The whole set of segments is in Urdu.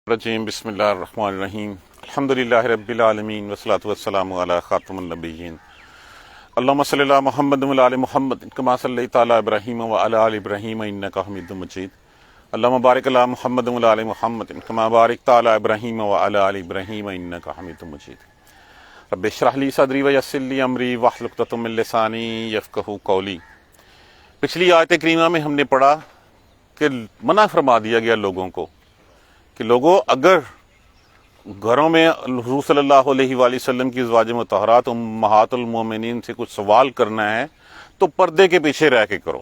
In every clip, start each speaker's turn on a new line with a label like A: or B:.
A: الرجیم بسم اللہ الرحمن الرحیم الحمدللہ رب العالمین والصلاة والسلام علی خاتم النبیین اللہم صلی علی محمد وعلی آل محمد کما صلیت علی ابراہیم وعلی آل ابراہیم انک حمید مجید اللہم بارک علی محمد وعلی آل محمد کما بارکت علی ابراہیم وعلی آل ابراہیم انک حمید مجید رب اشرح لی صدری ویسر لی امری واحلل عقدۃ من لسانی یفقہوا قولی۔ پچھلی آیت کریمہ میں ہم نے پڑھا کہ منع فرما دیا گیا لوگوں کو کہ لوگوں اگر گھروں میں حضور صلی اللہ علیہ وآلہ وسلم کی ازواج مطہرات امہات المومنین سے کچھ سوال کرنا ہے تو پردے کے پیچھے رہ کے کرو۔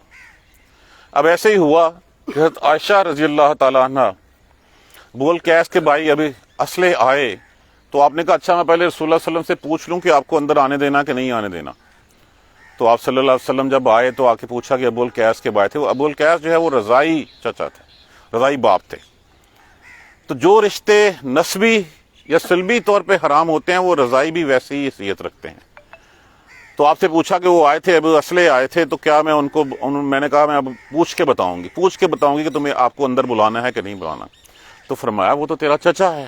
A: اب ایسے ہی ہوا کہ حضرت عائشہ رضی اللہ تعالیٰ عنہ بول کیس کے بھائی ابھی اسلحے آئے تو آپ نے کہا اچھا میں پہلے رسول اللہ صلی اللہ علیہ وسلم سے پوچھ لوں کہ آپ کو اندر آنے دینا کہ نہیں آنے دینا۔ تو آپ صلی اللہ علیہ وسلم جب آئے تو آ کے پوچھا کہ ابو القیس کے بھائی تھے۔ ابو القیس جو ہے وہ رضائی چچا تھے، رضائی باپ تھے۔ تو جو رشتے نسبی یا سلبی طور پہ حرام ہوتے ہیں وہ رضائی بھی ویسے ہی حیثیت رکھتے ہیں۔ تو آپ سے پوچھا کہ وہ آئے تھے ابو اسلحے آئے تھے تو کیا میں نے کہا میں اب پوچھ کے بتاؤں گی کہ تمہیں آپ کو اندر بلانا ہے کہ نہیں بلانا۔ تو فرمایا وہ تو تیرا چچا ہے۔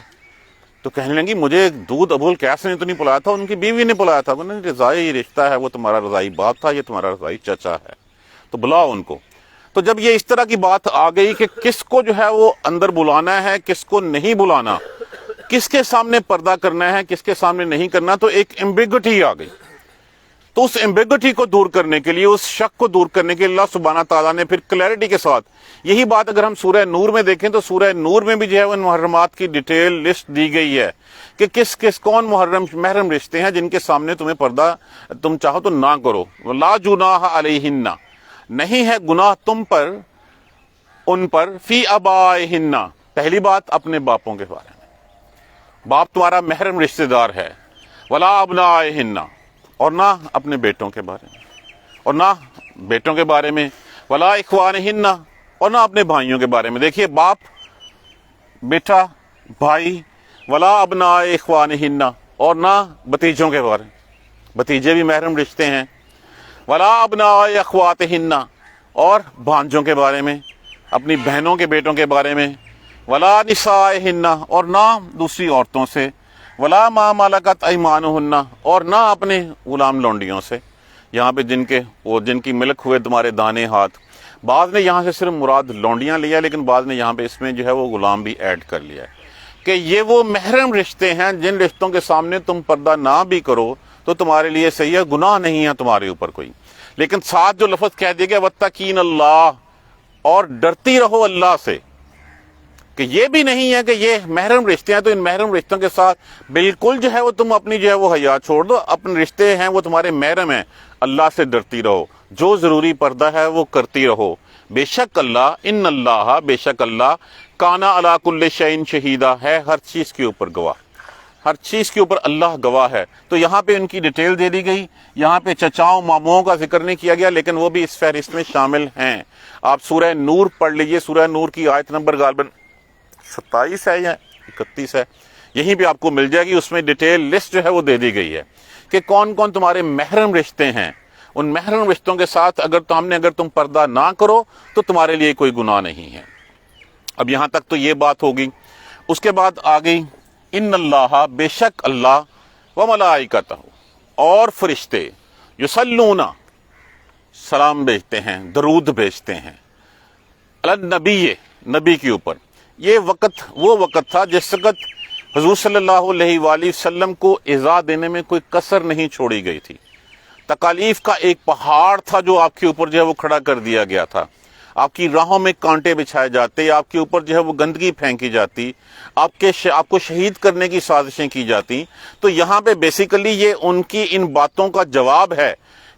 A: تو کہنے لگی مجھے دودھ ابو القیس نے تو نہیں پلایا تھا، ان کی بیوی نے پلایا تھا۔ رضائی رشتہ ہے، وہ تمہارا رضائی باپ تھا، یہ تمہارا رضائی چچا ہے، تو بلاؤ ان کو۔ تو جب یہ اس طرح کی بات آ گئی کہ کس کو جو ہے وہ اندر بلانا ہے کس کو نہیں بلانا، کس کے سامنے پردہ کرنا ہے کس کے سامنے نہیں کرنا، تو ایک ایمبیگوٹی آ گئی۔ تو اس ایمبیگوٹی کو دور کرنے کے لیے، اس شک کو دور کرنے کے لیے اللہ سبحانہ تعالیٰ نے پھر کلیئرٹی کے ساتھ یہی بات اگر ہم سورہ نور میں دیکھیں تو سورہ نور میں بھی جو ہے ان محرمات کی ڈیٹیل لسٹ دی گئی ہے کہ کس کون محرم رشتے ہیں جن کے سامنے تمہیں پردہ تم چاہو تو نہ کرو۔ لا جناح علیہن، نہیں ہے گناہ تم پر ان پر، فی آبائہن، پہلی بات اپنے باپوں کے بارے میں، باپ تمہارا محرم رشتہ دار ہے، ولا ابنائہن، اور نہ اپنے بیٹوں کے بارے میں، اور نہ بیٹوں کے بارے میں، ولا اخوانہن، اور نہ اپنے بھائیوں کے بارے میں۔ دیکھیے باپ، بیٹا، بھائی، ولا ابناء اخوانہن، اور نہ بتیجوں کے بارے میں، بتیجے بھی محرم رشتے ہیں، ولا ابناء اخواتہن، اور بھانجوں کے بارے میں، اپنی بہنوں کے بیٹوں کے بارے میں، ولا نسائہن، اور نہ دوسری عورتوں سے، ولا ما ملکت ایمانہن، اور نہ اپنے غلام لونڈیوں سے، یہاں پہ جن کی ملک ہوئے تمہارے دانے ہاتھ۔ بعض نے یہاں سے صرف مراد لونڈیاں لیا، لیکن بعض نے یہاں پہ اس میں جو ہے وہ غلام بھی ایڈ کر لیا ہے کہ یہ وہ محرم رشتے ہیں جن رشتوں کے سامنے تم پردہ نہ بھی کرو تو تمہارے لیے صحیح ہے، گناہ نہیں ہے تمہارے اوپر کوئی۔ لیکن ساتھ جو لفظ کہہ دیا گیا واتقین اللہ، اور ڈرتی رہو اللہ سے، کہ یہ بھی نہیں ہے کہ یہ محرم رشتے ہیں تو ان محرم رشتوں کے ساتھ بالکل جو ہے وہ تم اپنی جو ہے وہ حیا چھوڑ دو، اپنے رشتے ہیں وہ تمہارے محرم ہیں، اللہ سے ڈرتی رہو، جو ضروری پردہ ہے وہ کرتی رہو۔ بے شک اللہ، ان اللہ، بے شک اللہ، کانا علی کل شیء شہیدہ، ہے ہر چیز کے اوپر گواہ، ہر چیز کے اوپر اللہ گواہ ہے۔ تو یہاں پہ ان کی ڈیٹیل دے دی گئی، یہاں پہ چچاؤں ماموں کا ذکر نہیں کیا گیا لیکن وہ بھی اس فہرست میں شامل ہیں۔ آپ سورہ نور پڑھ لیجئے، سورہ نور کی آیت نمبر غالباً 27 ہے یا 31 ہے، یہیں پہ آپ کو مل جائے گی، اس میں ڈیٹیل لسٹ جو ہے وہ دے دی گئی ہے کہ کون کون تمہارے محرم رشتے ہیں۔ ان محرم رشتوں کے ساتھ اگر تم پردہ نہ کرو تو تمہارے لیے کوئی گناہ نہیں ہے۔ اب یہاں تک تو یہ بات ہوگی۔ اس کے بعد آ گئی ان اللہ، بے شک اللہ، وملائکتہ، اور فرشتے، یصلون، سلام بھیجتے ہیں، درود بھیجتے ہیں، علی النبی، نبی کے اوپر۔ یہ وقت وہ وقت تھا جس وقت حضور صلی اللہ علیہ وآلہ وسلم کو ایذا دینے میں کوئی کسر نہیں چھوڑی گئی تھی۔ تکالیف کا ایک پہاڑ تھا جو آپ کے اوپر جو ہے وہ کھڑا کر دیا گیا تھا، آپ کی راہوں میں کانٹے بچھائے جاتے، آپ کے اوپر جو ہے وہ گندگی پھینکی جاتی، آپ کو شہید کرنے کی سازشیں کی جاتی۔ تو یہاں پہ بیسیکلی یہ ان کی ان باتوں کا جواب ہے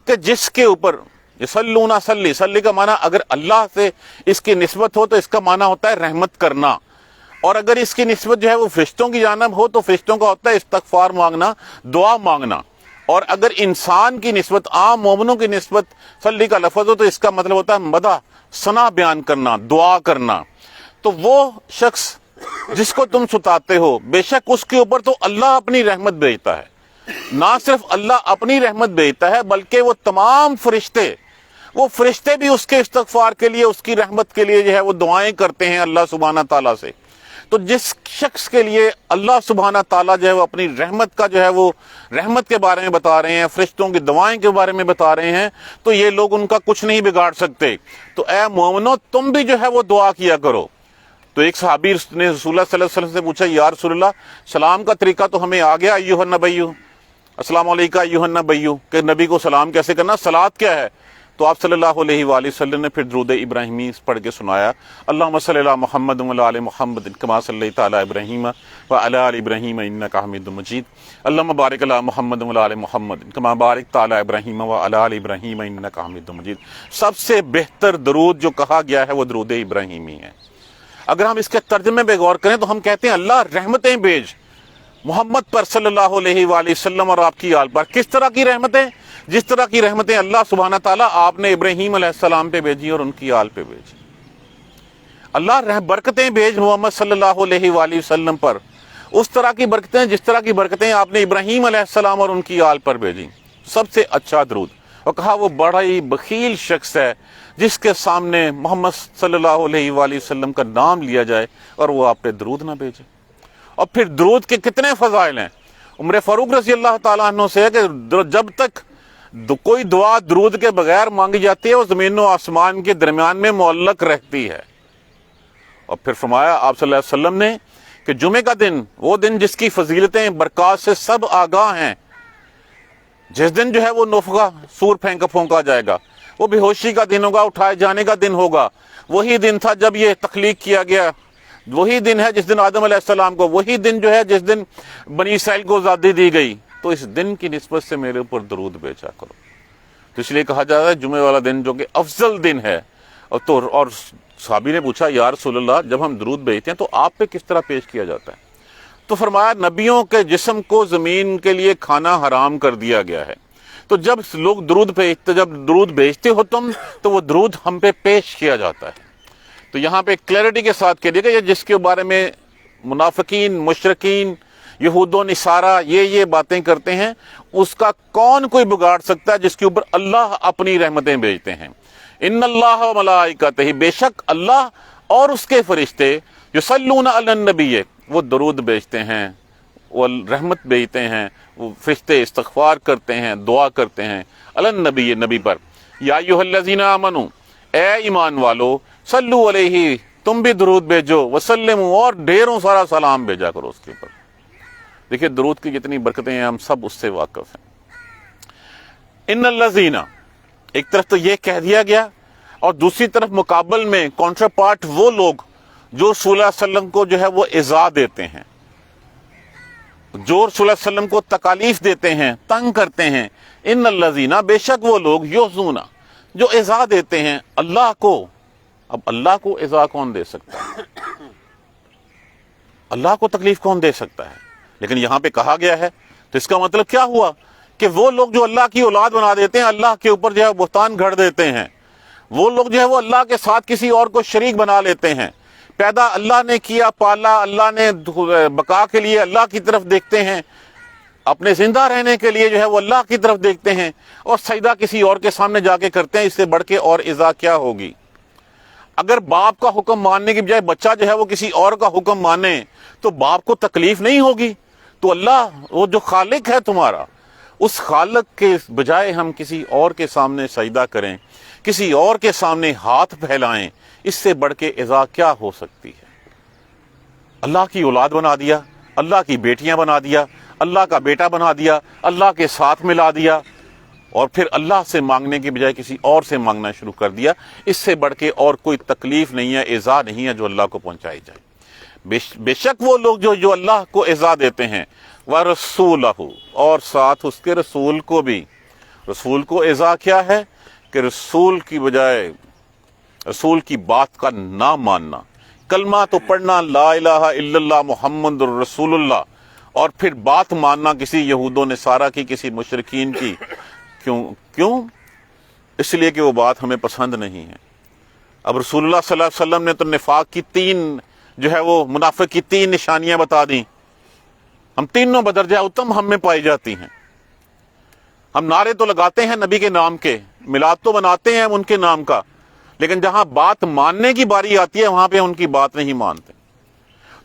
A: کہ جس کے اوپر یصلون، صلی کا معنی اگر اللہ سے اس کی نسبت ہو تو اس کا معنی ہوتا ہے رحمت کرنا، اور اگر اس کی نسبت جو ہے وہ فرشتوں کی جانب ہو تو فرشتوں کا ہوتا ہے استغفار مانگنا، دعا مانگنا، اور اگر انسان کی نسبت، عام مومنوں کی نسبت صلی کا لفظ ہو تو اس کا مطلب ہوتا ہے مدح، ثنا بیان کرنا، دعا کرنا۔ تو وہ شخص جس کو تم ستاتے ہو، بے شک اس کے اوپر تو اللہ اپنی رحمت بھیجتا ہے، نہ صرف اللہ اپنی رحمت بھیجتا ہے بلکہ وہ تمام فرشتے بھی اس کے استغفار کے لیے، اس کی رحمت کے لیے جو ہے وہ دعائیں کرتے ہیں اللہ سبحانہ تعالیٰ سے۔ تو جس شخص کے لیے اللہ سبحانہ تعالیٰ جو ہے وہ اپنی رحمت کا جو ہے وہ رحمت کے بارے میں بتا رہے ہیں، فرشتوں کی دعائیں کے بارے میں بتا رہے ہیں، تو یہ لوگ ان کا کچھ نہیں بگاڑ سکتے۔ تو اے مومنو، تم بھی جو ہے وہ دعا کیا کرو۔ تو ایک صحابی نے رسول اللہ صلی اللہ علیہ وسلم سے پوچھا، یا رسول اللہ، سلام کا طریقہ تو ہمیں آ گیا، ایھا النبی، السلام علیکم ایھا النبی، کہ نبی کو سلام کیسے کرنا، صلات کیا ہے؟ تو آپ صلی اللہ علیہ وآلہ وسلم نے پھر درود ابراہیمی پڑھ کے سنایا، اللہم صلی علی محمد وعلی آل محمد کما صلیت علی ابراہیم وعلی آل ابراہیم انک حمید مجید، اللہم بارک علی محمد وعلی آل محمد کما بارکت علی ابراہیم وعلی آل ابراہیم انک حمید مجید۔ سب سے بہتر درود جو کہا گیا ہے وہ درود ابراہیمی ہے۔ اگر ہم اس کے ترجمے پہ غور کریں تو ہم کہتے ہیں اللہ رحمتیں بھیج محمد پر صلی اللہ علیہ وآلہ وسلم اور آپ کی آل پر۔ کس طرح کی رحمتیں؟ جس طرح کی رحمتیں اللہ سبحانہ تعالیٰ آپ نے ابراہیم علیہ السلام پہ بھیجی اور ان کی آل پہ بھیجی۔ اللہ برکتیں بھیج محمد صلی اللہ علیہ وآلہ وسلم پر، اس طرح کی برکتیں جس طرح کی برکتیں آپ نے ابراہیم علیہ السلام اور ان کی آل پر بھیجی۔ سب سے اچھا درود، اور کہا وہ بڑا ہی بخیل شخص ہے جس کے سامنے محمد صلی اللہ علیہ وآلہ وسلم کا نام لیا جائے اور وہ آپ پہ درود نہ بھیجے۔ اور پھر درود کے کتنے فضائل ہیں۔ عمر فاروق رضی اللہ تعالیٰ عنہ سے ہے کہ جب تک کوئی دعا درود کے بغیر مانگی جاتی ہے وہ زمین و آسمان کے درمیان میں معلق رہتی ہے۔ اور پھر فرمایا آپ صلی اللہ علیہ وسلم نے کہ جمعے کا دن، وہ دن جس کی فضیلتیں برکات سے سب آگاہ ہیں، جس دن جو ہے وہ نفخہ سور پھونکا جائے گا، وہ بے ہوشی کا دن ہوگا، اٹھائے جانے کا دن ہوگا۔ وہی دن تھا جب یہ تخلیق کیا گیا، وہی دن ہے جس دن آدم علیہ السلام کو، وہی دن جو ہے جس دن بنی اسرائیل کو آزادی دی گئی۔ تو اس دن کی نسبت سے میرے اوپر درود بھیجا کرو۔ تو اس لیے کہا جاتا ہے جمعے والا دن جو کہ افضل دن ہے۔ اور صحابی نے پوچھا، یا رسول اللہ، جب ہم درود بھیجتے ہیں تو آپ پہ کس طرح پیش کیا جاتا ہے؟ تو فرمایا نبیوں کے جسم کو زمین کے لیے کھانا حرام کر دیا گیا ہے، تو جب لوگ جب درود بھیجتے ہو تم تو وہ درود ہم پہ پیش کیا جاتا ہے۔ تو یہاں پہ کلیئرٹی کے ساتھ کہہ دیا کہ جس کے بارے میں منافقین، مشرکین، یہود و نصارہ یہ باتیں کرتے ہیں، اس کا کون کوئی بگاڑ سکتا ہے جس کے اوپر اللہ اپنی رحمتیں بھیجتے ہیں۔ ان اللہ و ملائکتہ، بے شک اللہ اور اس کے فرشتے، یصلون علی النبی، وہ درود بھیجتے ہیں، وہ رحمت بھیجتے ہیں، وہ فرشتے استغفار کرتے ہیں، دعا کرتے ہیں علی النبی، نبی پر۔ یا ایھا الذین آمنوا، اے ایمان والو، صلو علیہ، تم بھی درود بھیجو، وسلموا، اور ڈھیروں سارا سلام بھیجا کرو اس کے اوپر۔ دیکھیں درود کی جتنی برکتیں ہیں ہم سب اس سے واقف ہیں۔ ان الذین، ایک طرف تو یہ کہہ دیا گیا، اور دوسری طرف مقابل میں کانٹرا پارٹ وہ لوگ جو رسول اللہ صلی اللہ علیہ وسلم کو جو ہے وہ ایذا دیتے ہیں، جو رسول اللہ صلی اللہ علیہ وسلم کو تکالیف دیتے ہیں، تنگ کرتے ہیں۔ ان الذین، بے شک وہ لوگ، یؤذون، جو ایذا دیتے ہیں اللہ کو۔ اب اللہ کو ایذا کون دے سکتا ہے؟ اللہ کو تکلیف کون دے سکتا ہے؟ لیکن یہاں پہ کہا گیا ہے، تو اس کا مطلب کیا ہوا کہ وہ لوگ جو اللہ کی اولاد بنا دیتے ہیں، اللہ کے اوپر جو ہے بہتان گھڑ دیتے ہیں، وہ لوگ جو ہے وہ اللہ کے ساتھ کسی اور کو شریک بنا لیتے ہیں۔ پیدا اللہ نے کیا، پالا اللہ نے، بقا کے لیے اللہ کی طرف دیکھتے ہیں، اپنے زندہ رہنے کے لیے جو ہے وہ اللہ کی طرف دیکھتے ہیں، اور سجدہ کسی اور کے سامنے جا کے کرتے ہیں۔ اس سے بڑھ کے اور ایذا کیا ہوگی؟ اگر باپ کا حکم ماننے کی بجائے بچہ جو ہے وہ کسی اور کا حکم مانے تو باپ کو تکلیف نہیں ہوگی؟ تو اللہ، وہ جو خالق ہے تمہارا، اس خالق کے بجائے ہم کسی اور کے سامنے سجدہ کریں، کسی اور کے سامنے ہاتھ پھیلائیں، اس سے بڑھ کے ایذا کیا ہو سکتی ہے؟ اللہ کی اولاد بنا دیا، اللہ کی بیٹیاں بنا دیا، اللہ کا بیٹا بنا دیا، اللہ کے ساتھ ملا دیا، اور پھر اللہ سے مانگنے کی بجائے کسی اور سے مانگنا شروع کر دیا۔ اس سے بڑھ کے اور کوئی تکلیف نہیں ہے، ایذا نہیں ہے جو اللہ کو پہنچائی جائے۔ بے شک وہ لوگ جو اللہ کو ایذا دیتے ہیں، وَرَسُولَهُ، اور ساتھ اس کے رسول کو بھی۔ رسول کو ایذا کیا ہے کہ رسول کی بجائے رسول کی بات کا نہ ماننا، کلمہ تو پڑھنا لا الہ الا اللہ محمد الرسول اللہ، اور پھر بات ماننا کسی یہود و نصارہ کی، کسی مشرکین کی۔ کیوں؟ اس لیے کہ وہ بات ہمیں پسند نہیں ہے۔ اب رسول اللہ صلی اللہ علیہ وسلم نے تو نفاق کی منافق کی 3 نشانیاں بتا دیں، ہم تینوں بدرجہ اتم ہم میں پائی جاتی ہیں۔ ہم نعرے تو لگاتے ہیں نبی کے نام کے، میلاد تو مناتے ہیں ہم ان کے نام کا، لیکن جہاں بات ماننے کی باری آتی ہے وہاں پہ ان کی بات نہیں مانتے۔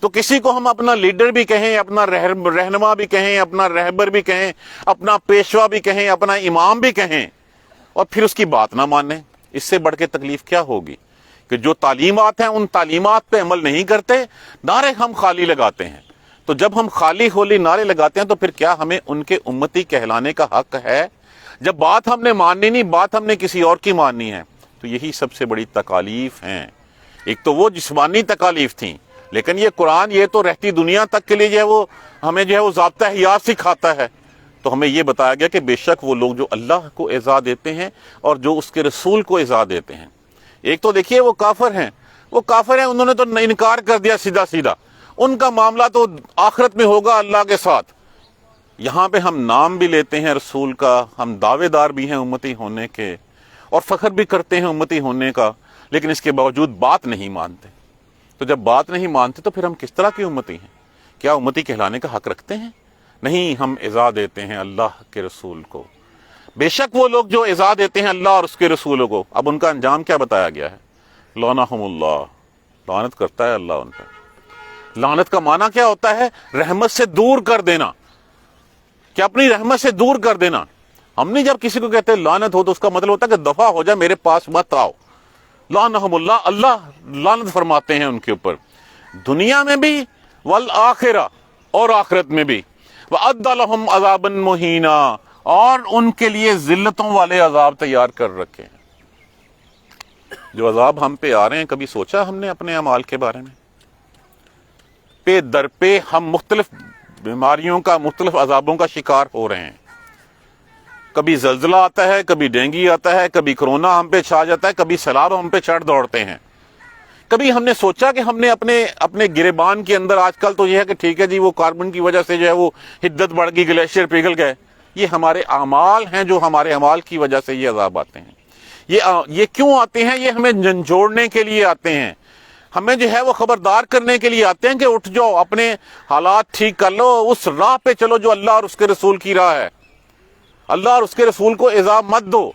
A: تو کسی کو ہم اپنا لیڈر بھی کہیں، اپنا رہنما بھی کہیں، اپنا رہبر بھی کہیں، اپنا پیشوا بھی کہیں، اپنا امام بھی کہیں، اور پھر اس کی بات نہ مانیں، اس سے بڑھ کے تکلیف کیا ہوگی؟ کہ جو تعلیمات ہیں ان تعلیمات پہ عمل نہیں کرتے، نعرے ہم خالی لگاتے ہیں۔ تو جب ہم خالی خولی نعرے لگاتے ہیں تو پھر کیا ہمیں ان کے امتی کہلانے کا حق ہے؟ جب بات ہم نے ماننی نہیں، بات ہم نے کسی اور کی ماننی ہے۔ تو یہی سب سے بڑی تکالیف ہیں۔ ایک تو وہ جسمانی تکالیف تھیں، لیکن یہ قرآن یہ تو رہتی دنیا تک کے لیے جو ہے وہ ہمیں جو ہے وہ ضابطہ حیات سکھاتا ہے۔ تو ہمیں یہ بتایا گیا کہ بے شک وہ لوگ جو اللہ کو ایذا دیتے ہیں اور جو اس کے رسول کو ایذا دیتے ہیں، ایک تو دیکھیے وہ کافر ہیں، انہوں نے تو انکار کر دیا سیدھا سیدھا، ان کا معاملہ تو آخرت میں ہوگا اللہ کے ساتھ۔ یہاں پہ ہم نام بھی لیتے ہیں رسول کا، ہم دعوے دار بھی ہیں امتی ہونے کے اور فخر بھی کرتے ہیں امتی ہونے کا، لیکن اس کے باوجود بات نہیں مانتے۔ تو جب بات نہیں مانتے تو پھر ہم کس طرح کی امتی ہیں؟ کیا امتی کہلانے کا حق رکھتے ہیں؟ نہیں، ہم ایذا دیتے ہیں اللہ کے رسول کو۔ بے شک وہ لوگ جو ایذا دیتے ہیں اللہ اور اس کے رسولوں کو، اب ان کا انجام کیا بتایا گیا ہے؟ لعنہم اللہ، لعنت کرتا ہے اللہ ان پر۔ لعنت کا معنی کیا ہوتا ہے؟ رحمت سے دور کر دینا، کہ اپنی رحمت سے دور کر دینا۔ ہم نہیں جب کسی کو کہتے ہیں لعنت ہو تو اس کا مطلب ہوتا ہے کہ دفع ہو جائے، میرے پاس مت آؤ۔ لعنہم اللہ، اللہ لعنت فرماتے ہیں ان کے اوپر، دنیا میں بھی والآخرہ، اور آخرت میں بھی۔ وَأَعَدَّ لَهُمْ عَذَابًا مُهِينًا، اور ان کے لیے ذلتوں والے عذاب تیار کر رکھے ہیں۔ جو عذاب ہم پہ آ رہے ہیں، کبھی سوچا ہم نے اپنے اعمال کے بارے میں؟ پہ در پہ ہم مختلف بیماریوں کا، مختلف عذابوں کا شکار ہو رہے ہیں۔ کبھی زلزلہ آتا ہے، کبھی ڈینگی آتا ہے، کبھی کرونا ہم پہ چھا جاتا ہے، کبھی سیلاب ہم پہ چڑھ دوڑتے ہیں۔ کبھی ہم نے سوچا کہ ہم نے اپنے گریبان کے اندر، آج کل تو یہ ہے کہ ٹھیک ہے جی وہ کاربن کی وجہ سے جو ہے وہ حدت بڑھ گئی، گلیشیئر پگھل گئے، یہ ہمارے اعمال ہیں، جو ہمارے اعمال کی وجہ سے یہ عذاب آتے ہیں۔ یہ کیوں آتے ہیں؟ یہ ہمیں جھنجھوڑنے کے لیے آتے ہیں، ہمیں جو ہے وہ خبردار کرنے کے لیے آتے ہیں کہ اٹھ جاؤ، اپنے حالات ٹھیک کر لو، اس راہ پہ چلو جو اللہ اور اس کے رسول کی راہ ہے۔ اللہ اور اس کے رسول کو ایذا مت دو۔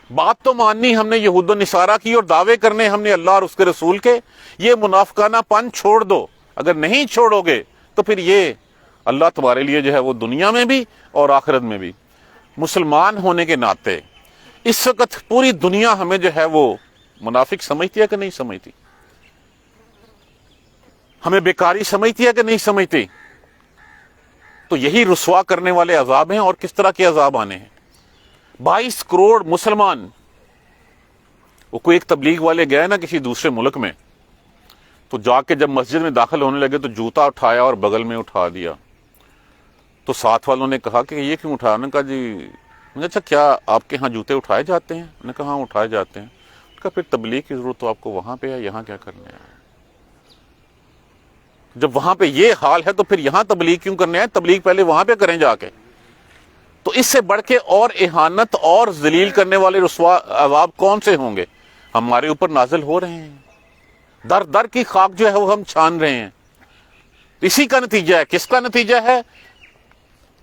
A: بات تو ماننی ہم نے یہود و نصارہ کی اور دعوے کرنے ہم نے اللہ اور اس کے رسول کے، یہ منافقانہ پن چھوڑ دو۔ اگر نہیں چھوڑو گے تو پھر یہ اللہ تمہارے لیے جو ہے وہ دنیا میں بھی اور آخرت میں بھی۔ مسلمان ہونے کے ناطے اس وقت پوری دنیا ہمیں جو ہے وہ منافق سمجھتی ہے کہ نہیں سمجھتی؟ ہمیں بیکاری سمجھتی ہے کہ نہیں سمجھتی؟ تو یہی رسوا کرنے والے عذاب ہیں، اور کس طرح کے عذاب آنے ہیں۔ 22 کروڑ مسلمان، وہ کوئی ایک تبلیغ والے گئے نا کسی دوسرے ملک میں، تو جا کے جب مسجد میں داخل ہونے لگے تو جوتا اٹھایا اور بغل میں اٹھا دیا۔ تو ساتھ والوں نے کہا کہ یہ کیوں اٹھایا؟ نے کہا جی اچھا کیا آپ کے ہاں جوتے اٹھائے جاتے ہیں؟ نے کہا ہاں اٹھائے جاتے ہیں۔ کہا پھر تبلیغ کی ضرورت تو آپ کو وہاں پہ ہے، یہاں کیا کرنے ہے؟ جب وہاں پہ یہ حال ہے تو پھر یہاں تبلیغ کیوں کرنے ہیں؟ تبلیغ پہلے وہاں پہ کریں جا کے۔ تو اس سے بڑھ کے اور اہانت اور ذلیل کرنے والے رسوا عذاب کون سے ہوں گے؟ ہمارے اوپر نازل ہو رہے ہیں، در در کی خاک جو ہے وہ ہم چھان رہے ہیں۔ اسی کا نتیجہ ہے، کس کا نتیجہ ہے؟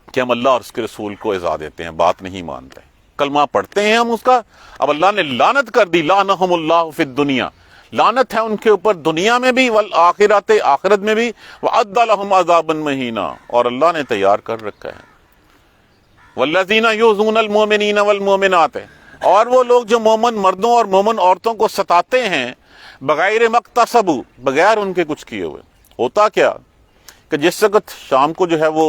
A: کہ ہم اللہ اور اس کے رسول کو ایذا دیتے ہیں، بات نہیں مانتے، کلمہ پڑھتے ہیں ہم اس کا، اب اللہ نے لعنت کر دی، لعنہم اللہ فی الدنیا، لعنت ہے ان کے اوپر دنیا میں بھی، والآخرۃ، آخرت میں بھی، وَأَعَدَّ لَهُمْ عَذَابًا مَهِينًا، اور اللہ نے تیار کر رکھا ہے۔ وَالَّذِينَ يُؤْذُونَ الْمُؤْمِنِينَ وَالْمُؤْمِنَاتِ، اور وہ لوگ جو مومن مردوں اور مومن عورتوں کو ستاتے ہیں، بغیر مقتصبوا، بغیر ان کے کچھ کیے ہوئے۔ ہوتا کیا کہ جس وقت شام کو جو ہے وہ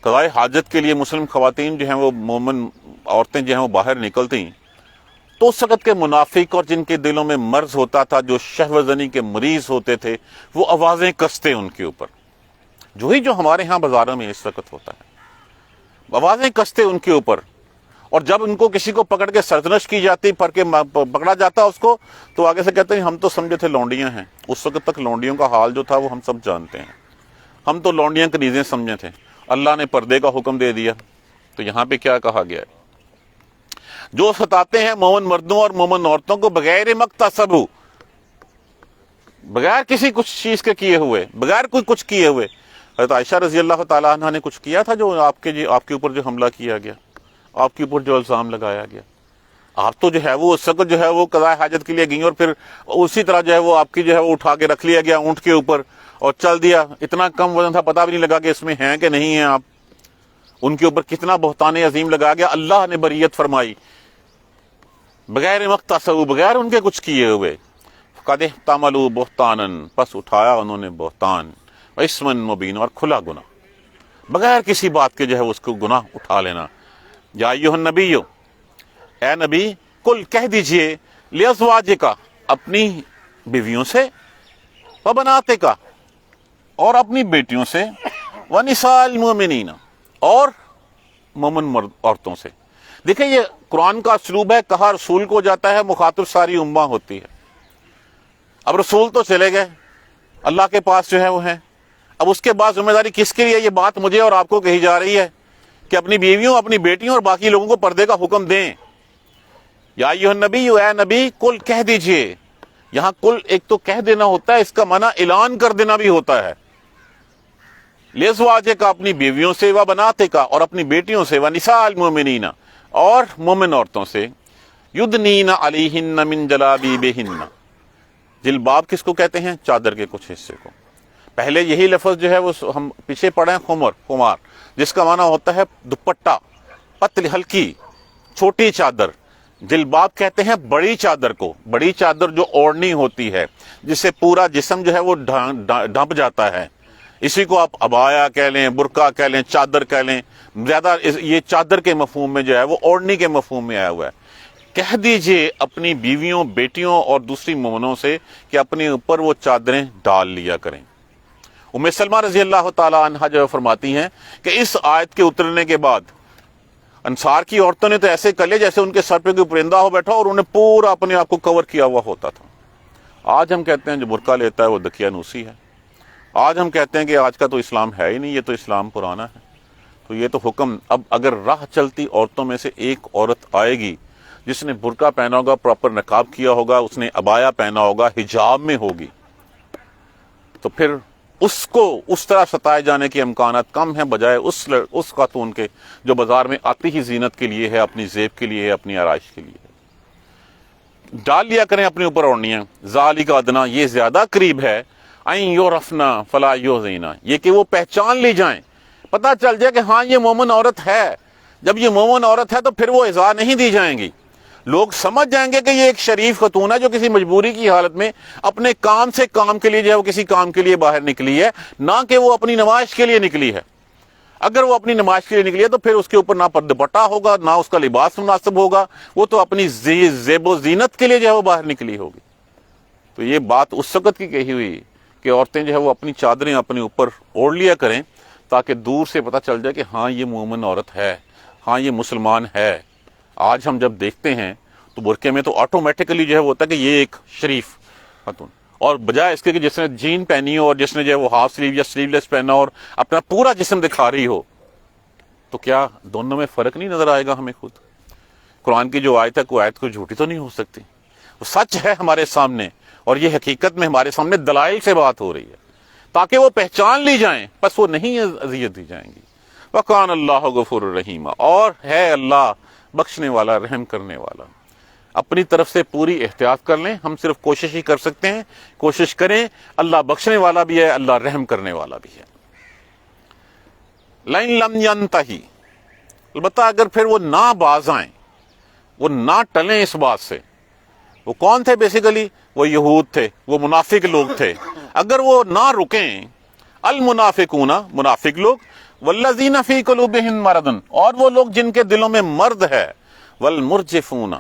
A: قضائے حاجت کے لیے مسلم خواتین جو ہیں وہ مومن عورتیں جو ہیں وہ باہر نکلتی، تو اس وقت کے منافق اور جن کے دلوں میں مرض ہوتا تھا، جو شہوہ زنی کے مریض ہوتے تھے، وہ آوازیں کستے ان کے اوپر، جو ہمارے ہاں بازاروں میں اس وقت ہوتا ہے، آوازیں کستے ان کے اوپر۔ اور جب ان کو کسی کو پکڑ کے سرزنش کی جاتی، پکڑا جاتا اس کو، تو آگے سے کہتے ہیں ہم تو سمجھے تھے لونڈیاں ہیں۔ اس وقت تک لونڈیوں کا حال جو تھا وہ ہم سب جانتے ہیں، ہم تو لونڈیاں کنیزیں سمجھے تھے، اللہ نے پردے کا حکم دے دیا۔ تو یہاں پہ کیا کہا گیا ہے؟ جو ستاتے ہیں مومن مردوں اور مومن عورتوں کو بغیر مقتصبوا، بغیر کسی کچھ چیز کے کیے ہوئے، بغیر کوئی کچھ کیے ہوئے۔ حضرت عائشہ رضی اللہ تعالیٰ عنہ نے کچھ کیا تھا جو آپ کے اوپر جو حملہ کیا گیا، آپ کے اوپر جو الزام لگایا گیا؟ آپ تو جو ہے وہ اس وقت جو ہے وہ قضاء حاجت کے لیے گئیں، اور پھر اسی طرح جو ہے وہ آپ کی جو ہے وہ اٹھا کے رکھ لیا گیا اونٹ کے اوپر، اور چل دیا. اتنا کم وزن تھا پتہ بھی نہیں لگا کہ اس میں ہیں کہ نہیں ہیں آپ. ان کے اوپر کتنا بہتان عظیم لگا گیا. اللہ نے بریت فرمائی بغیر مختصو، بغیر ان کے کچھ کیے ہوئے. قد احتملوا بہتانا، پس اٹھایا انہوں نے بہتان، اسما مبین، اور کھلا گناہ، بغیر کسی بات کے جو ہے اس کو گناہ اٹھا لینا. یا ایھا النبی، اے نبی، کل کہہ دیجئے، لازواجک، اپنی بیویوں سے، وبناتک، اور اپنی بیٹیوں سے، ونساء المؤمنین، اور مومن مرد عورتوں سے. دیکھیں یہ قرآن کا اسلوب ہے، کہا رسول کو جاتا ہے، مخاطب ساری امہ ہوتی ہے. اب رسول تو چلے گئے، اللہ کے پاس جو ہے وہ ہیں. اب اس کے بعد ذمہ داری کس کے لیے؟ یہ بات مجھے اور آپ کو کہی جا رہی ہے کہ اپنی بیویوں، اپنی بیٹیوں اور باقی لوگوں کو پردے کا حکم دیں. یا ایھا النبی، اے نبی، کل کہہ دیجئے. یہاں کل ایک تو کہہ دینا ہوتا ہے، اس کا معنی اعلان کر دینا بھی ہوتا ہے. لازواجک، اپنی بیویوں سے، وبناتک، اور اپنی بیٹیوں سے، ونساء المؤمنین، اور مومن عورتوں سے، یدنین علیہن من جلابیبہن. جلباب کس کو کہتے ہیں؟ چادر کے کچھ حصے کو. پہلے یہی لفظ جو ہے وہ ہم پیچھے پڑھے ہیں، خمار، جس کا معنی ہوتا ہے دوپٹہ، پتلی ہلکی چھوٹی چادر. جلباب کہتے ہیں بڑی چادر کو، بڑی چادر جو اوڑھنی ہوتی ہے، جس سے پورا جسم جو ہے وہ ڈھانپ جاتا ہے. اسی کو آپ عبایا کہہ لیں، برقع کہہ لیں، چادر کہہ لیں. زیادہ یہ چادر کے مفہوم میں جو ہے وہ اوڑھنی کے مفہوم میں آیا ہوا ہے. کہہ دیجئے اپنی بیویوں، بیٹیوں اور دوسری مومنوں سے کہ اپنے اوپر وہ چادریں ڈال لیا کریں. ام سلمہ رضی اللہ تعالی عنہا جو فرماتی ہیں کہ اس آیت کے اترنے کے بعد انصار کی عورتوں نے تو ایسے کر لیا جیسے ان کے سر پہ کوئی پرندہ ہو بیٹھا اور انہیں پورا اپنے آپ کو کور کیا ہوا ہوتا تھا. آج ہم کہتے ہیں جو برقع لیتا ہے وہ دقیانوسی ہے. آج ہم کہتے ہیں کہ آج کا تو اسلام ہے ہی نہیں، یہ تو اسلام پرانا ہے. تو یہ تو حکم، اب اگر راہ چلتی عورتوں میں سے ایک عورت آئے گی جس نے برقع پہنا ہوگا، پراپر نقاب کیا ہوگا، اس نے عبایا پہنا ہوگا، حجاب میں ہوگی، تو پھر اس کو اس طرح ستائے جانے کے امکانات کم ہیں بجائے اس خاتون کے جو بازار میں آتی ہی زینت کے لیے ہے، اپنی زیب کے لیے ہے، اپنی آرائش کے لیے ہے. ڈال لیا کریں اپنے اوپر اوڑھنیاں. ذالک ادنیٰ، یہ زیادہ قریب ہے، ان یعرفنا فلا یؤذینا، یہ کہ وہ پہچان لی جائیں، پتہ چل جائے کہ ہاں یہ مومن عورت ہے. جب یہ مومن عورت ہے تو پھر وہ ایذا نہیں دی جائیں گی. لوگ سمجھ جائیں گے کہ یہ ایک شریف خاتون ہے جو کسی مجبوری کی حالت میں اپنے کام سے کام کے لیے جو ہے وہ کسی کام کے لیے باہر نکلی ہے، نہ کہ وہ اپنی نمائش کے لیے نکلی ہے. اگر وہ اپنی نمائش کے لیے نکلی ہے تو پھر اس کے اوپر نہ دوپٹہ ہوگا، نہ اس کا لباس مناسب ہوگا، وہ تو اپنی زیب و زینت کے لیے جو ہے وہ باہر نکلی ہوگی. تو یہ بات اس وقت کی کہی ہوئی کہ عورتیں جو ہے وہ اپنی چادریں اپنے اوپر اوڑھ لیا کریں تاکہ دور سے پتہ چل جائے کہ ہاں یہ مومن عورت ہے، ہاں یہ مسلمان ہے. آج ہم جب دیکھتے ہیں تو برقعے میں تو آٹومیٹکلی جو ہے وہ ہوتا ہے کہ یہ ایک شریف خاتون، اور بجائے اس کے کہ جس نے جین پہنی ہو اور جس نے جو ہے وہ ہاف سلیو یا سلیو لیس پہنا اور اپنا پورا جسم دکھا رہی ہو، تو کیا دونوں میں فرق نہیں نظر آئے گا ہمیں خود؟ قرآن کی جو آیت ہے کوئی آیت کو جھوٹی تو نہیں ہو سکتی، وہ سچ ہے ہمارے سامنے، اور یہ حقیقت میں ہمارے سامنے دلائل سے بات ہو رہی ہے تاکہ وہ پہچان لی جائیں، بس وہ نہیں اذیت دی جائیں گی. وَقَانَ اللَّهُ غَفُورٌ رَحِيمًا، اور ہے اللہ بخشنے والا، رحم کرنے والا. اپنی طرف سے پوری احتیاط کر لیں، ہم صرف کوشش ہی کر سکتے ہیں، کوشش کریں. اللہ بخشنے والا بھی ہے، اللہ رحم کرنے والا بھی ہے. لَإِن لَمْ يَنْتَهِ، البتہ اگر پھر وہ نہ باز آئیں، وہ نہ ٹلیں اس بات سے. وہ کون تھے بیسیکلی؟ وہ یہود تھے، وہ منافق لوگ تھے. اگر وہ نہ رکیں، المنافقون، منافق لوگ، والذین فی قلوبہم مرض، اور وہ لوگ جن کے دلوں میں مرض ہے، والمرجفون،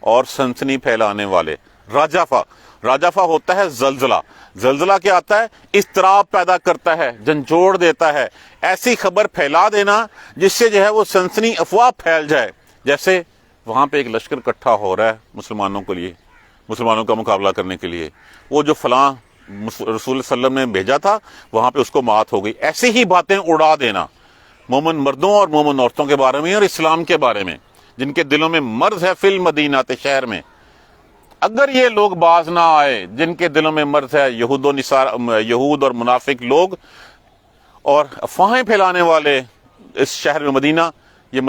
A: اور سنسنی پھیلانے والے. راجفہ ہوتا ہے زلزلہ. زلزلہ کیا آتا ہے؟ اضطراب پیدا کرتا ہے، جھنجھوڑ دیتا ہے، ایسی خبر پھیلا دینا جس سے جو ہے وہ سنسنی افواہ پھیل جائے. جیسے وہاں پہ ایک لشکر اکٹھا ہو رہا ہے مسلمانوں کے لیے، مسلمانوں کا مقابلہ کرنے کے لیے، وہ جو فلاں رسول صلی اللہ علیہ وسلم نے بھیجا تھا وہاں پہ اس کو مات ہو گئی. ایسی ہی باتیں اڑا دینا مومن مردوں اور مومن عورتوں کے بارے میں اور اسلام کے بارے میں جن کے دلوں میں مرض ہے، فی المدینہ، شہر میں. اگر یہ لوگ باز نہ آئے جن کے دلوں میں مرض ہے، یہود اور منافق لوگ اور افواہیں پھیلانے والے اس شہر میں، یہ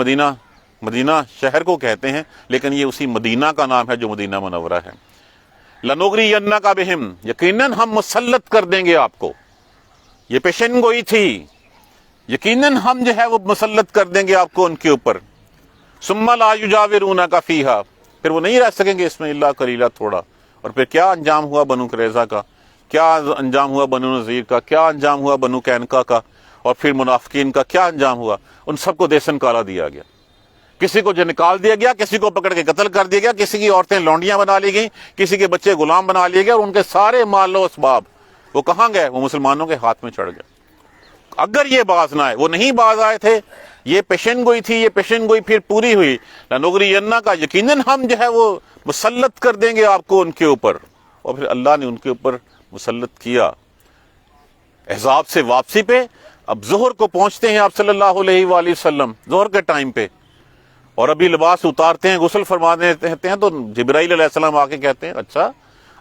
A: مدینہ شہر کو کہتے ہیں لیکن یہ اسی مدینہ کا نام ہے جو مدینہ منورہ ہے. لَنُغْرِيَنَّكَ بِهِمْ، یقیناً ہم مسلط کر دیں گے آپ کو. یہ پیشن گوئی تھی، یقیناً ہم جو ہے وہ مسلط کر دیں گے آپ کو ان کے اوپر، ثم لا یجاورونک فیہا، پھر وہ نہیں رہ سکیں گے اس میں الا قلیلا، تھوڑا۔ اور پھر کیا انجام ہوا بنو قریظہ کا، کیا انجام ہوا بنو نذیر کا، کیا انجام ہوا بنو قینقاع کا، اور پھر منافقین کا کیا انجام ہوا؟ ان سب کو دیسن کالا دیا گیا، کسی کو جو نکال دیا گیا، کسی کو پکڑ کے قتل کر دیا گیا، کسی کی عورتیں لونڈیاں بنا لی گئیں، کسی کے بچے غلام بنا لیے گئے، اور ان کے سارے مال و اسباب وہ کہاں گئے؟ وہ مسلمانوں کے ہاتھ میں چڑھ گئے۔ اگر یہ باز نہ آئے، وہ نہیں باز آئے تھے، یہ پیشن گوئی تھی، یہ پیشن گوئی پھر پوری ہوئی، لنغرینک کا، یقیناً ہم جو ہے وہ مسلط کر دیں گے آپ کو ان کے اوپر۔ اور پھر اللہ نے ان کے اوپر مسلط کیا۔ احزاب سے واپسی پہ اب ظہر کو پہنچتے ہیں آپ صلی اللہ علیہ وآلہ وسلم، ظہر کے ٹائم پہ، اور ابھی لباس اتارتے ہیں، غسل فرمانے رہتے ہیں، تو جبرائیل علیہ السلام آ کے کہتے ہیں اچھا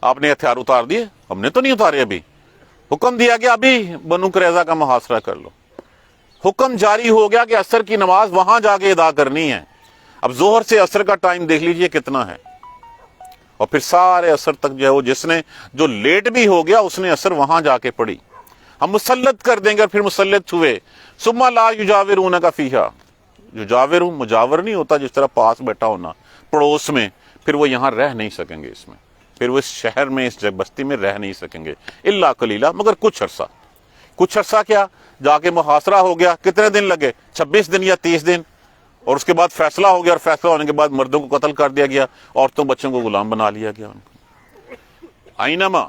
A: آپ نے ہتھیار اتار دیے؟ ہم نے تو نہیں اتارے، ابھی حکم دیا گیا ابھی بنو قریظہ کا محاصرہ کر لو، حکم جاری ہو گیا کہ عصر کی نماز وہاں جا کے ادا کرنی ہے۔ اب ظہر سے عصر کا ٹائم دیکھ لیجئے کتنا ہے، اور پھر سارے عصر تک جو ہے وہ جس نے جو لیٹ بھی ہو گیا اس نے عصر وہاں جا کے پڑھی۔ ہم مسلط کر دیں گے، اور پھر مسلط ہوئے، ثم لا یجاورونک فیہا، یجاور مجاور نہیں ہوتا جس طرح پاس بیٹھا ہونا پڑوس میں، پھر وہ یہاں رہ نہیں سکیں گے، اس میں پھر وہ اس شہر میں اس بستی میں رہ نہیں سکیں گے الا قلیلا، مگر کچھ عرصہ۔ کچھ عرصہ کیا؟ جا کے محاصرہ ہو گیا، کتنے دن لگے؟ 26 دن یا 30 دن، اور اس کے بعد فیصلہ ہو گیا، اور فیصلہ ہونے کے بعد مردوں کو قتل کر دیا گیا، عورتوں بچوں کو غلام بنا لیا گیا ان کو۔ اینما،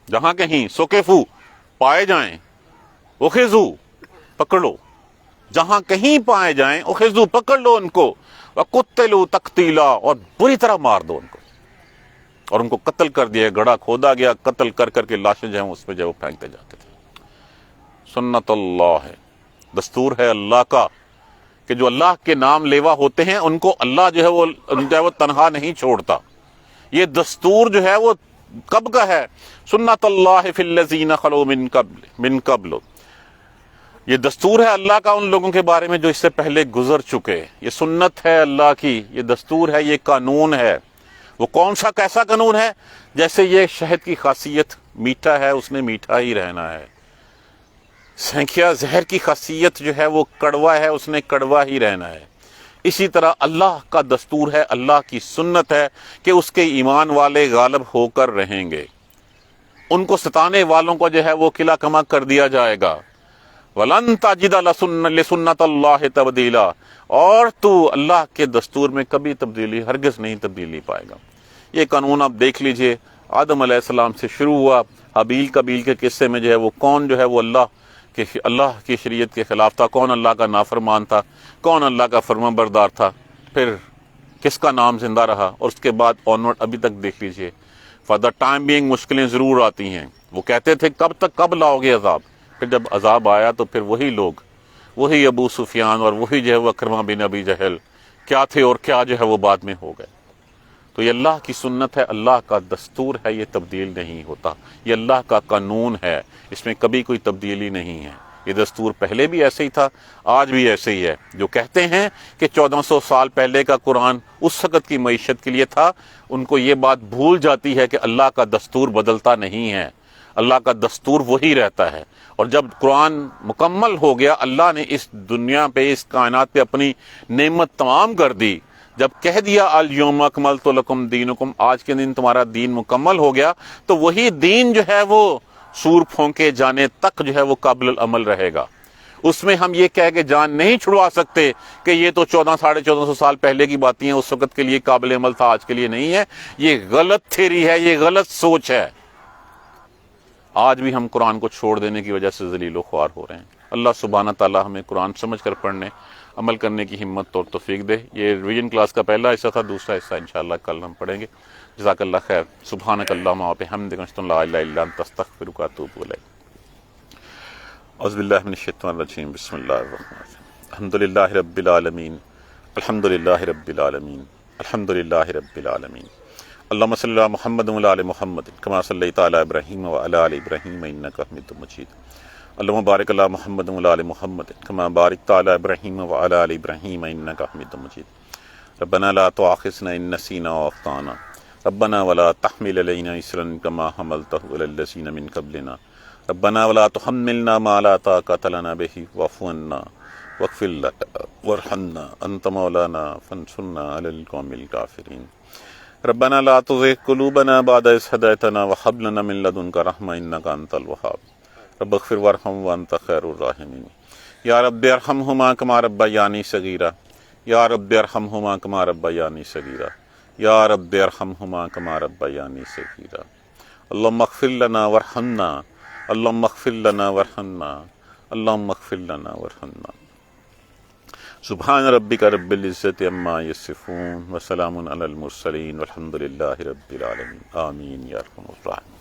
A: جہاں کہیں، سکفو، پائے جائیں، اخذو، پکڑ لو، جہاں کہیں پائے جائیں، اخذو، پکڑ لو ان کو، وقتلوا تقتیلا، اور بری طرح مار دو ان کو، اور ان کو قتل کر دیا، گڑھا کھودا گیا، قتل کر کر کے لاشیں جو ہیں اس پہ جو ہے وہ پھینکتے جاتے تھے۔ سنت اللہ ہے، دستور ہے اللہ کا کہ جو اللہ کے نام لیوا ہوتے ہیں ان کو اللہ جو ہے وہ تنہا نہیں چھوڑتا۔ یہ دستور جو ہے وہ کب کا ہے؟ سنت اللہ فی الذین خلو من قبل، یہ دستور ہے اللہ کا ان لوگوں کے بارے میں جو اس سے پہلے گزر چکے۔ یہ سنت ہے اللہ کی، یہ دستور ہے، یہ قانون ہے۔ وہ کون سا کیسا قانون ہے؟ جیسے یہ شہد کی خاصیت میٹھا ہے، اس نے میٹھا ہی رہنا ہے۔ سینکھیا زہر کی خاصیت جو ہے وہ کڑوا ہے، اس نے کڑوا ہی رہنا ہے۔ اسی طرح اللہ کا دستور ہے، اللہ کی سنت ہے کہ اس کے ایمان والے غالب ہو کر رہیں گے، ان کو ستانے والوں کو جو ہے وہ قلعہ کما کر دیا جائے گا۔ وَلَن تَجِدَ لِسُنَّتِ اللَّهِ تَبْدِيلًا، اور تو اللہ کے دستور میں کبھی تبدیلی، ہرگز نہیں تبدیلی پائے گا۔ یہ قانون آپ دیکھ لیجئے، آدم علیہ السلام سے شروع ہوا، حابیل قبیل کے قصے میں جو ہے وہ کون جو ہے وہ اللہ کی شریعت کے خلاف تھا، کون اللہ کا نافرمان تھا، کون اللہ کا فرما بردار تھا، پھر کس کا نام زندہ رہا، اور اس کے بعد آنورڈ ابھی تک دیکھ لیجئے۔ فار دا ٹائم بینگ مشکلیں ضرور آتی ہیں، وہ کہتے تھے کب لاؤ گے عذاب، پھر جب عذاب آیا تو پھر وہی لوگ، وہی ابو سفیان اور وہی جو ہے وہ اکرمہ بن ابی جہل کیا تھے اور کیا جو ہے وہ بعد میں ہو گئے۔ تو یہ اللہ کی سنت ہے، اللہ کا دستور ہے، یہ تبدیل نہیں ہوتا، یہ اللہ کا قانون ہے، اس میں کبھی کوئی تبدیلی نہیں ہے۔ یہ دستور پہلے بھی ایسے ہی تھا، آج بھی ایسے ہی ہے۔ جو کہتے ہیں کہ 1400 سال پہلے کا قرآن اس وقت کی معیشت کے لیے تھا، ان کو یہ بات بھول جاتی ہے کہ اللہ کا دستور بدلتا نہیں ہے، اللہ کا دستور وہی رہتا ہے۔ اور جب قرآن مکمل ہو گیا، اللہ نے اس دنیا پہ، اس کائنات پہ اپنی نعمت تمام کر دی، جب کہہ دیا الیوم اکملت لکم دینکم، آج کے دن تمہارا دین مکمل ہو گیا، تو وہی دین جو ہے وہ سور پھونکے جانے تک جو ہے وہ قابل العمل رہے گا۔ اس میں ہم یہ کہہ کے جان نہیں چھڑوا سکتے کہ یہ تو 1400 سال پہلے کی باتیں ہیں، اس وقت کے لیے قابل عمل تھا، آج کے لیے نہیں ہے۔ یہ غلط تھیری ہے، یہ غلط سوچ ہے۔ آج بھی ہم قرآن کو چھوڑ دینے کی وجہ سے ذلیل و خوار ہو رہے ہیں۔ اللہ سبحانہ تعالی ہمیں قرآن سمجھ کر پڑھنے، عمل کرنے کی ہمت اور توفیق دے۔ یہ ریویژن کلاس کا پہلا حصہ تھا، دوسرا حصہ انشاءاللہ کل ہم پڑھیں گے۔ جزاک اللہ خیر۔ سبحانک اللہم وبحمدک، اشہد ان لا الہ الا انت، استغفرک واتوب الیک۔ اعوذ باللہ من الشیطان الرجیم، بسم اللہ الرحمن الرحیم۔ الحمدللہ رب العالمین، الحمدللہ رب العالمین، الحمدللہ رب العالمین۔ اللہم صلی علی محمد وعلی آل محمد کما صلیت علی ابراہیم وعلی آل ابراہیم انک حمید مجید۔ اللہم بارک علی محمد وعلی آل محمد کما بارکت علی ابراہیم وعلی آل ابراہیم انک حمید مجید۔ ربنا لا تؤاخذنا ان نسینا واخطأنا ربنا ولا تحمل علینا اصرا کما حملته علی الذین من قبلنا ربنا ولا تحملنا ما لا طاقة لنا به واعف عنا واغفر لنا وارحمنا أنت مولانا فانصرنا على القوم الكافرين ربنا لا تزغ قلوبنا بعد إذ هديتنا وهب لنا من لدنك رحمة إنك أنت الوهاب رب اغفر وارحم وأنت خير الراحمين یا رب ارحمہما کما ربیانی صغیرا یا رب ارحمہما کما ربیانی صغیرا یا رب ارحمہما کما ربیانی صغیرا اللہم اغفر لنا وارحمنا اللہم اغفر لنا وارحمنا اللہم اغفر لنا وارحمنا سبحان ربک رب العزت عما یصفون وسلام علی المرسلین والحمد للہ رب العالمین آمین یا ارحم الراحمین.